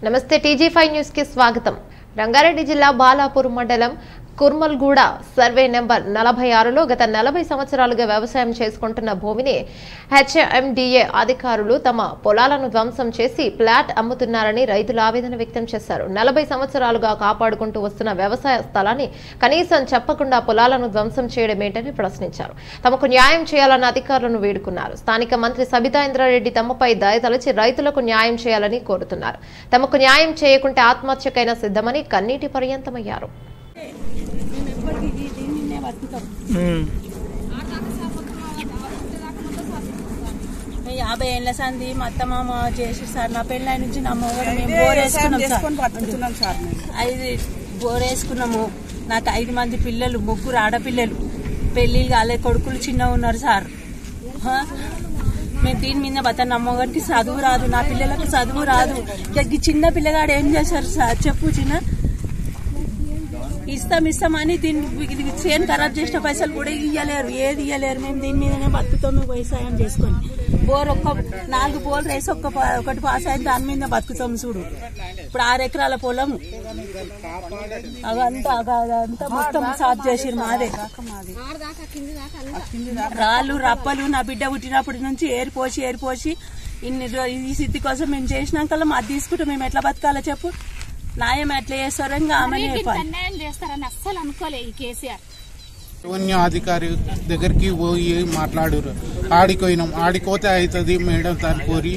నమస్తే టీజీ5 న్యూస్ కి స్వాగతం। రంగారెడ్డి జిల్లా బాలాపూర్ మండలం కుర్మల్గూడ సర్వే నెంబర్ 46లో గత 40 సంవత్సరాలుగా వ్యవసాయం చేసుకుంటున్న భూమిని హెచ్ఎండిఏ అధికారులు తమ పొలాలను ధ్వంసం చేసి ప్లాట్ అమ్ముతున్నారని రైతులు ఆవేదన వ్యక్తం చేశారు। 40 సంవత్సరాలుగా కాపాడుకుంటూ వస్తున్న వ్యవసాయ స్థలాన్ని కనీసం చెప్పకుండా పొలాలను ధ్వంసం చేయడమేంటని ప్రశ్నించారు। తమకు న్యాయం చేయాలని అధికారులను వేడుకున్నారు। స్థానిక మంత్రి సబితా ఇంద్రారెడ్డి తమపై దయతలచి రైతులకు న్యాయం చేయాలని కోరుతున్నారు। తమకు న్యాయం చేయకుంటే ఆత్మహత్యకైనా సిద్ధమని కన్నీటి పర్యంతమయ్యారు। 50 ఏళ్ల సంది మా అత్తమామ చేసి సార్ నా పెళ్ళి నుంచి నా మొగడు మేము బోరేసుకున్నాం సార్ 5 బోరేసుకున్నాము। నాకు 5 మంది పిల్లలు, 3 ఆడపిల్లలు, పెళ్లి కాలే, కొడుకులు చిన్న ఉన్నారు సార్। మేము దీని మీద బత నా మొగడికి చదువు రాదు, నా పిల్లలకు చదువు రాదు। చిన్న పిల్లగాడు ఏం చేశారు సార్ చెప్పు చిన్న? ఇస్తామని దీన్ని చేను ఖరాబ్ చేసిన పైసలు కూడా ఇయ్యలేరు, ఏది ఇయ్యలేరు। మేము దీని మీదనే బతుకుతాం వ్యవసాయం చేసుకొని। బోర్ 4 బోర్లు వేసి ఒకటి పాస్ అయింది, దాని మీద బతుకుతాం చూడు। ఇప్పుడు 6 ఎకరాల పొలం అదంతా మొత్తం సాఫ్ చేసిరు మాదే। రాళ్ళు రప్పలు నా బిడ్డ పుట్టినప్పటి నుంచి ఏరిపోసి ఈ సిద్ధి కోసం మేము చేసినాక అది తీసుకుంటే మేము ఎట్లా బతకాలో చెప్పు? న్యాయం ఎట్లా చేస్తారో చేస్తారని అస్సలు అనుకోలే ఈ కేసీఆర్। రెవెన్యూ అధికారి దగ్గరికి పోయి మాట్లాడారు, ఆడిపోయినాం, ఆడిపోతే అవుతుంది మేడం తానుకోరి,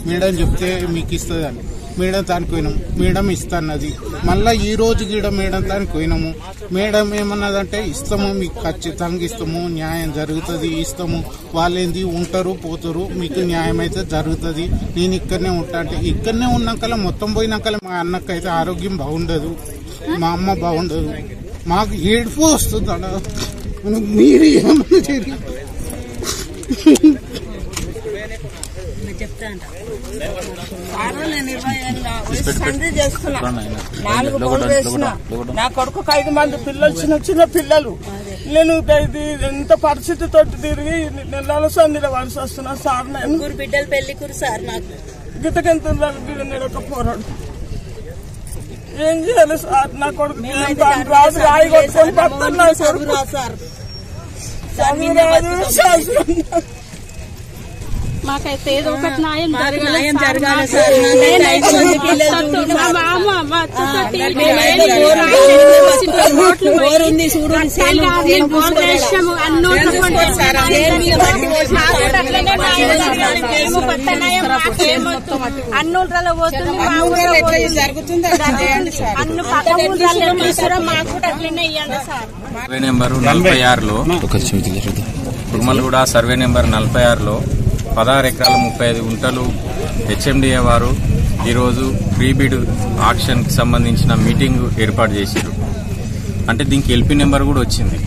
మేడం చెప్తే మీకు ఇస్తుందని మేడం తానుకోయినాం, మేడం ఇస్తాన్నది। మళ్ళీ ఈ రోజు గీడ మేడం తానుకోయినాము, మేడం ఏమన్నదంటే ఇస్తాము, మీకు ఖచ్చితంగా ఇస్తాము, న్యాయం జరుగుతుంది, ఇస్తాము, వాళ్ళేంది ఉంటారు పోతారు, మీకు న్యాయం అయితే జరుగుతుంది, నేను ఇక్కడనే ఉంటా అంటే ఇక్కడనే ఉన్నాకల మొత్తం పోయినాకల మా అన్నకైతే ఆరోగ్యం బాగుండదు, మా అమ్మ బాగుండదు, మాకు ఏడుపు వస్తుంది అన్న। మీరు ఏమన్నా నా కొడుకు 5 మంది పిల్లలు, చిన్న పిల్లలు, నేను ఎంత పరిస్థితితో తిరిగి నెలల సందిలో వలస వస్తున్నా సార్। నేను బిడ్డలు పెళ్లి సార్, నాకు గితకెంత పోరాడు ఏం చేయాలి సార్? నా కొడుకు రాజు రాయి కొట్టుకొని పడుతున్నా సార్, మాకైతే ఏదో ఒకటి న్యాయం జరగాలి సార్। అన్నూళ్ళలో పోతుంది, అన్ని పక్క మాకు కూడా అట్లనే ఇవ్వండి సార్। సర్వే నెంబర్ 46లో కుర్మల్గూడ సర్వే నెంబర్ 46లో 16 ఎకరాల 35 గుంటలు హెచ్ఎండిఏ వారు ఈరోజు ప్రీబిడ్ ఆక్షన్ కి సంబంధించిన మీటింగ్ ఏర్పాటు చేశారు। అంటే దీనికి ఎల్పీ నెంబర్ కూడా వచ్చింది,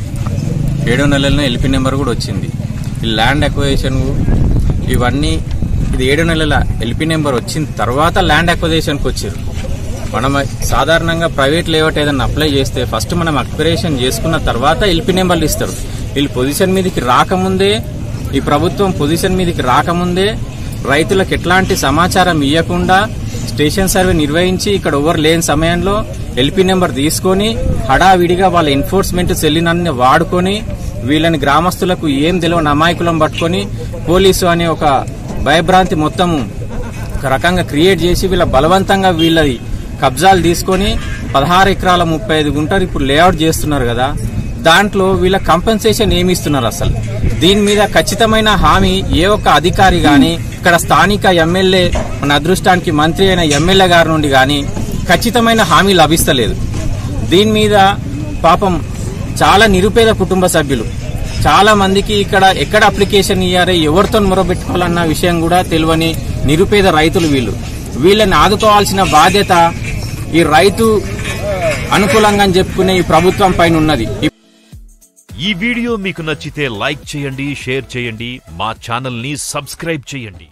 7వ నెలలో ఎల్పీ నెంబర్ కూడా వచ్చింది। ఈ ల్యాండ్ అక్విజిషన్ ఇవన్నీ ఇది 7వ నెలల ఎల్పీ నెంబర్ వచ్చిన తర్వాత ల్యాండ్ అక్విజిషన్కి వచ్చారు। మనం సాధారణంగా ప్రైవేట్ లేఅవుట్ ఏదైనా అప్లై చేస్తే ఫస్ట్ మనం అక్విజిషన్ చేసుకున్న తర్వాత ఎల్పీ నెంబర్లు ఇస్తారు। వీళ్ళు పొజిషన్ మీదకి రాకముందే, ఈ ప్రభుత్వం పొజిషన్ మీదకి రాకముందే రైతులకు ఎట్లాంటి సమాచారం ఇవ్వకుండా స్టేషన్ సర్వే నిర్వహించి ఇక్కడ ఎవరు లేని సమయంలో ఎల్పీ నెంబర్ తీసుకొని హడావిడిగా వాళ్ళ ఎన్ఫోర్స్మెంట్ సెల్లినన్ని వాడుకొని వీళ్ళని గ్రామస్తులకు ఏం తెలియని అమాయకులం పట్టుకొని పోలీసు అనే ఒక భయభ్రాంతి మొత్తం ఒక రకంగా క్రియేట్ చేసి వీళ్ళ బలవంతంగా వీళ్ళది కబ్జాలు తీసుకొని 16 ఎకరాల 35 గుంటలు ఇప్పుడు లేఅవుట్ చేస్తున్నారు కదా, దాంట్లో వీళ్ళ కంపెన్సేషన్ ఏమి ఇస్తున్నారు అసలు? దీని మీద ఖచ్చితమైన హామీ ఏ ఒక్క అధికారి గాని, ఇక్కడ స్థానిక ఎమ్మెల్యే, మన అదృష్టానికి మంత్రి అయిన ఎమ్మెల్యే గారి నుండి గాని ఖచ్చితమైన హామీ లభిస్తలేదు। దీని మీద పాపం చాలా నిరుపేద కుటుంబ సభ్యులు, చాలా మందికి ఇక్కడ ఎక్కడ అప్లికేషన్ ఇయ్యారే, ఎవరితో మొరబెట్టుకోవాలన్న విషయం కూడా తెలియని నిరుపేద రైతులు వీళ్ళని ఆదుకోవాల్సిన బాధ్యత ఈ రైతు అనుకూలంగా చెప్పుకునే ఈ ప్రభుత్వం పైన ఉన్నది। ఈ వీడియో మీకు నచ్చితే లైక్ చేయండి, షేర్ చేయండి, మా ఛానల్ ని సబ్స్క్రైబ్ చేయండి।